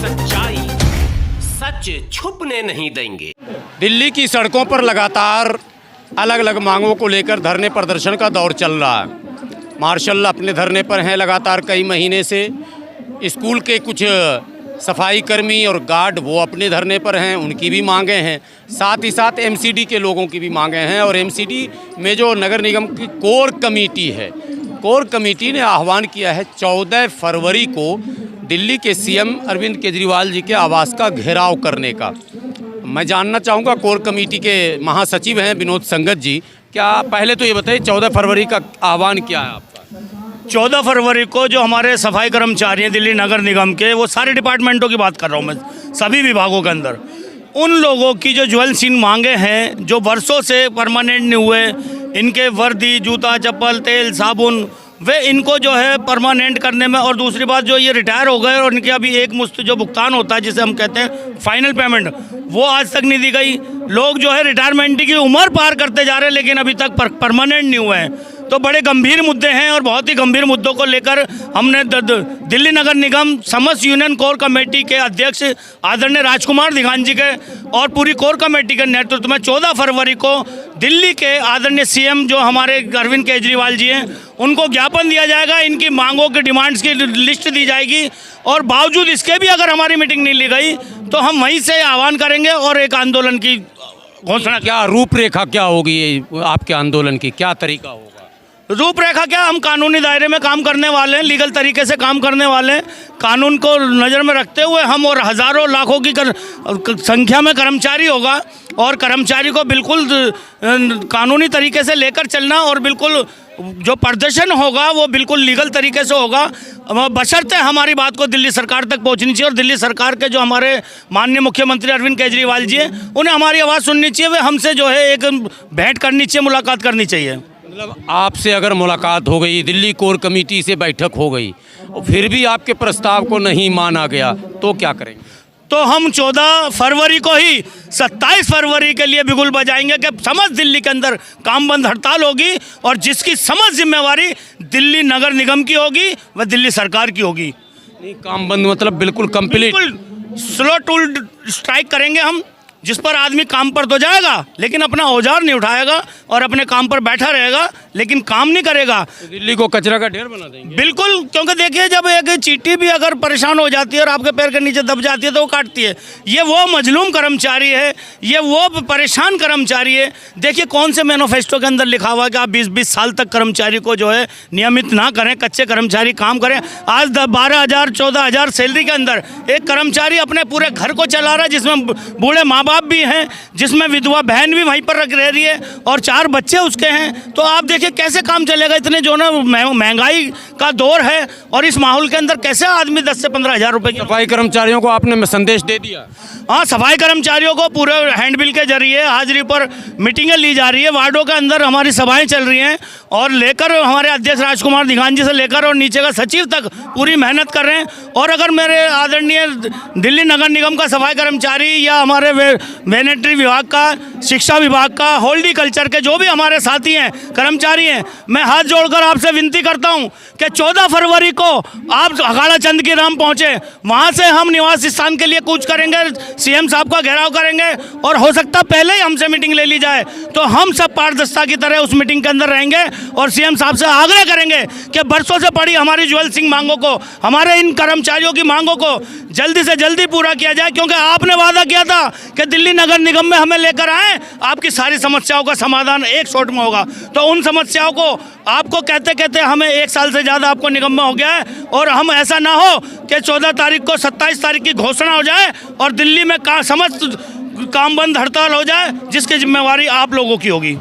सच्चाई सच छुपने नहीं देंगे। दिल्ली की सड़कों पर लगातार अलग अलग मांगों को लेकर धरने प्रदर्शन का दौर चल रहा है। मार्शल अपने धरने पर हैं लगातार कई महीने से। स्कूल के कुछ सफाई कर्मी और गार्ड वो अपने धरने पर हैं, उनकी भी मांगें हैं। साथ ही साथ एमसीडी के लोगों की भी मांगें हैं। और एमसीडी में जो नगर निगम की कोर कमेटी है, कोर कमेटी ने आह्वान किया है 14 फरवरी को दिल्ली के सीएम अरविंद केजरीवाल जी के आवास का घेराव करने का। मैं जानना चाहूँगा, कोर कमेटी के महासचिव हैं विनोद संगत जी, क्या पहले तो ये बताइए 14 फरवरी का आह्वान क्या है आपका? 14 फरवरी को जो हमारे सफाई कर्मचारी हैं दिल्ली नगर निगम के, वो सारे डिपार्टमेंटों की बात कर रहा हूँ मैं, सभी विभागों के अंदर, उन लोगों की जो ज्वेलसीन मांगे हैं जो वर्षों से परमानेंट नहीं हुए, इनके वर्दी, जूता, चप्पल, तेल, साबुन, वे इनको जो है परमानेंट करने में, और दूसरी बात जो ये रिटायर हो गए और इनके अभी एक मुश्त जो भुगतान होता है जिसे हम कहते हैं फाइनल पेमेंट, वो आज तक नहीं दी गई। लोग जो है रिटायरमेंट की उम्र पार करते जा रहे हैं लेकिन अभी तक परमानेंट नहीं हुए हैं। तो बड़े गंभीर मुद्दे हैं और बहुत ही गंभीर मुद्दों को लेकर हमने दिल्ली नगर निगम समस्त यूनियन कोर कमेटी के अध्यक्ष आदरणीय राजकुमार दिघान जी के और पूरी कोर कमेटी के नेतृत्व में 14 फरवरी को दिल्ली के आदरणीय सीएम जो हमारे अरविंद केजरीवाल जी हैं, उनको ज्ञापन दिया जाएगा, इनकी मांगों की डिमांड्स की लिस्ट दी जाएगी। और बावजूद इसके भी अगर हमारी मीटिंग नहीं ली गई तो हम वहीं से आह्वान करेंगे और एक आंदोलन की घोषणा। क्या रूपरेखा क्या होगी आपके आंदोलन की, क्या तरीका होगा? रूपरेखा क्या, हम कानूनी दायरे में काम करने वाले हैं, लीगल तरीके से काम करने वाले हैं। कानून को नज़र में रखते हुए हम और हज़ारों लाखों की संख्या में कर्मचारी होगा और कर्मचारी को बिल्कुल कानूनी तरीके से लेकर चलना और बिल्कुल जो प्रदर्शन होगा वो बिल्कुल लीगल तरीके से होगा, बशर्ते हमारी बात को दिल्ली सरकार तक पहुंचनी चाहिए। और दिल्ली सरकार के जो हमारे माननीय मुख्यमंत्री अरविंद केजरीवाल जी हैं, उन्हें हमारी आवाज़ सुननी चाहिए, वे हमसे जो है एक भेंट करनी चाहिए, मुलाकात करनी चाहिए। मतलब आपसे अगर मुलाकात हो गई, दिल्ली कोर कमेटी से बैठक हो गई और फिर भी आपके प्रस्ताव को नहीं माना गया तो क्या करेंगे? तो हम 14 फरवरी को ही 27 फरवरी के लिए बिगुल बजाएंगे कि समस्त दिल्ली के अंदर काम बंद हड़ताल होगी और जिसकी समस्त जिम्मेवारी दिल्ली नगर निगम की होगी वह दिल्ली सरकार की होगी। नहीं, काम बंद मतलब बिल्कुल कंप्लीट स्लो टूल स्ट्राइक करेंगे हम, जिस पर आदमी काम पर तो जाएगा लेकिन अपना औजार नहीं उठाएगा और अपने काम पर बैठा रहेगा लेकिन काम नहीं करेगा। तो दिल्ली को कचरा का ढेर बना देंगे। बिल्कुल, क्योंकि देखिए जब एक चींटी भी अगर परेशान हो जाती है और आपके पैर के नीचे दब जाती है तो वो काटती है। ये वो मजलूम कर्मचारी है, ये वो परेशान कर्मचारी है। देखिए कौन से मैनिफेस्टो के अंदर लिखा हुआ है कि आप 20-20 साल तक कर्मचारी को जो है नियमित ना करें, कच्चे कर्मचारी काम करें। आज 12,000 14,000 सैलरी के अंदर एक कर्मचारी अपने पूरे घर को चला रहा है, जिसमें बूढ़े माँ बाप भी हैं, जिसमें विधवा बहन भी वहीं पर रह रही है और 4 बच्चे उसके हैं। तो आप देखिए कैसे काम चलेगा, इतने जो ना महंगाई का दौर है और इस माहौल के अंदर कैसे आदमी 10 से 15,000 रुपए की। सफाई कर्मचारियों को आपने संदेश दे दिया? हाँ, सफाई कर्मचारियों को पूरे हैंडबिल के जरिए हाजिरी पर मीटिंगें ली जा रही है, वार्डों के अंदर हमारी सभाएं चल रही हैं और लेकर हमारे अध्यक्ष राजकुमार दिघान जी से लेकर और नीचे का सचिव तक पूरी मेहनत कर रहे हैं। और अगर मेरे आदरणीय दिल्ली नगर निगम का सफाई कर्मचारी या हमारे वेनेटरी विभाग का, शिक्षा विभाग का, हॉर्टिकल्चर के जो भी हमारे साथी हैं, कर्मचारी हैं, मैं हाथ जोड़कर आपसे विनती करता हूं कि 14 फरवरी को आप अखाड़ा चंद की राम पहुंचे, वहां से हम निवास स्थान के लिए कूच करेंगे, सीएम साहब का घेराव करेंगे और हो सकता पहले ही हमसे मीटिंग ले ली जाए तो हम सब पारदर्शिता की तरह उस मीटिंग के अंदर रहेंगे और सीएम साहब से आग्रह करेंगे कि बरसों से पड़ी हमारी ज्वेल सिंह मांगों को, हमारे इन कर्मचारियों की मांगों को जल्दी से जल्दी पूरा किया जाए। क्योंकि आपने वादा किया था कि दिल्ली नगर निगम में हमें लेकर आए, आपकी सारी समस्याओं का समाधान एक शॉट में होगा। तो उन समस्याओं को आपको कहते कहते हमें 1 साल से ज़्यादा आपको निगम में हो गया है और हम ऐसा ना हो कि 14 तारीख को 27 तारीख की घोषणा हो जाए और दिल्ली में समस्त काम बंद हड़ताल हो जाए, जिसकी जिम्मेवारी आप लोगों की होगी।